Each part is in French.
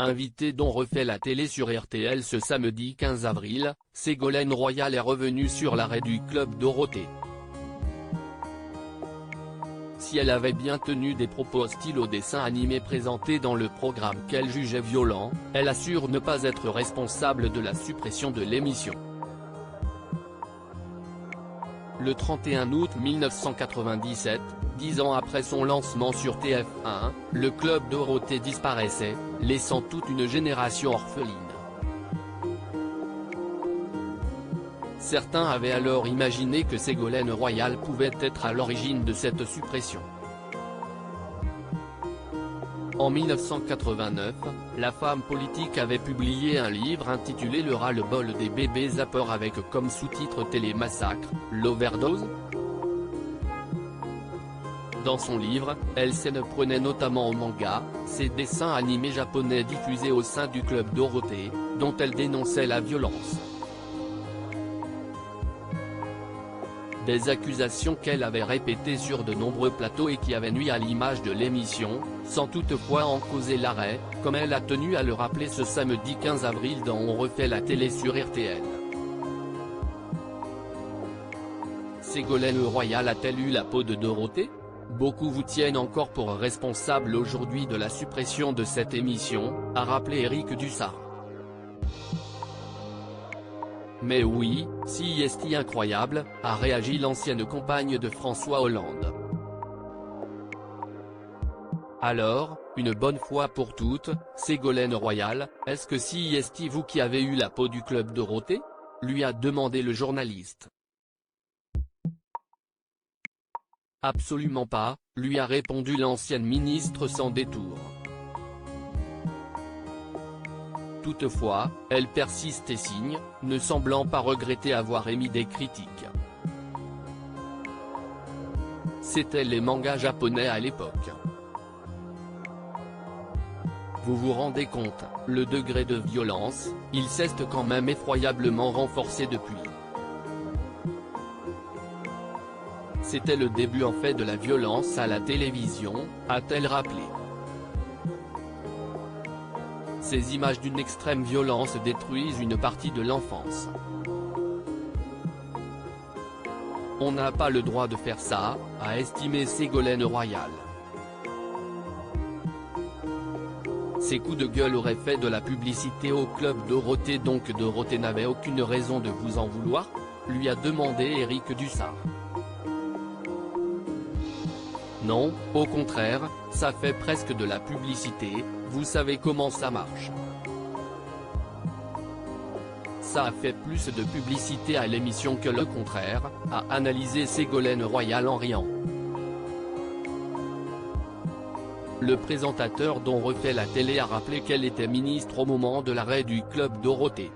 Invité dont refait la télé sur RTL ce samedi 15 avril, Ségolène Royal est revenue sur l'arrêt du Club Dorothée. Si elle avait bien tenu des propos hostiles au dessin animé présenté dans le programme qu'elle jugeait violent, elle assure ne pas être responsable de la suppression de l'émission. Le 31 août 1997, 10 ans après son lancement sur TF1, le Club Dorothée disparaissait, laissant toute une génération orpheline. Certains avaient alors imaginé que Ségolène Royal pouvait être à l'origine de cette suppression. En 1989, la femme politique avait publié un livre intitulé Le ras-le-bol des bébés zappeurs avec comme sous-titre Télémassacre, l'overdose. Dans son livre, elle s'en prenait notamment au manga, ces dessins animés japonais diffusés au sein du Club Dorothée, dont elle dénonçait la violence. Des accusations qu'elle avait répétées sur de nombreux plateaux et qui avaient nui à l'image de l'émission, sans toutefois en causer l'arrêt, comme elle a tenu à le rappeler ce samedi 15 avril dans On refait la télé sur RTL. Ségolène Royal a-t-elle eu la peau de Dorothée ? Beaucoup vous tiennent encore pour responsable aujourd'hui de la suppression de cette émission, a rappelé Éric Dussart. Mais oui, si est incroyable, a réagi l'ancienne compagne de François Hollande. Alors, une bonne fois pour toutes, Ségolène Royal, est-ce que si est vous qui avez eu la peau du Club Dorothée ? Lui a demandé le journaliste. Absolument pas, lui a répondu l'ancienne ministre sans détour. Toutefois, elle persiste et signe, ne semblant pas regretter avoir émis des critiques. C'étaient les mangas japonais à l'époque. Vous vous rendez compte, le degré de violence, il s'est quand même effroyablement renforcé depuis. C'était le début en fait de la violence à la télévision, a-t-elle rappelé. Ces images d'une extrême violence détruisent une partie de l'enfance. On n'a pas le droit de faire ça, a estimé Ségolène Royal. Ces coups de gueule auraient fait de la publicité au Club Dorothée, donc Dorothée n'avait aucune raison de vous en vouloir ? Lui a demandé Éric Dussart. Non, au contraire, ça fait presque de la publicité, vous savez comment ça marche. Ça a fait plus de publicité à l'émission que le contraire, a analysé Ségolène Royal en riant. Le présentateur dont refait la télé a rappelé qu'elle était ministre au moment de l'arrêt du Club Dorothée.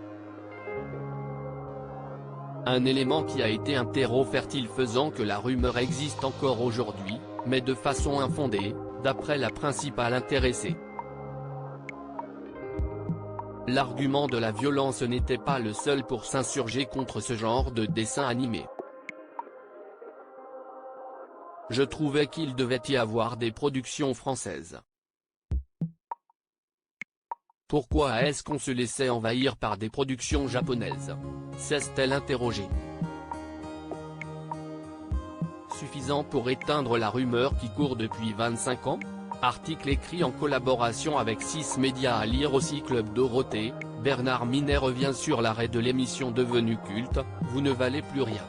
Un élément qui a été un terreau fertile faisant que la rumeur existe encore aujourd'hui, mais de façon infondée, d'après la principale intéressée. L'argument de la violence n'était pas le seul pour s'insurger contre ce genre de dessin animé. Je trouvais qu'il devait y avoir des productions françaises. Pourquoi est-ce qu'on se laissait envahir par des productions japonaises ? S'est-elle interrogée. Suffisant pour éteindre la rumeur qui court depuis 25 ans ? Article écrit en collaboration avec 6 médias à lire aussi Club Dorothée, Bernard Minet revient sur l'arrêt de l'émission devenue culte, Vous ne valez plus rien.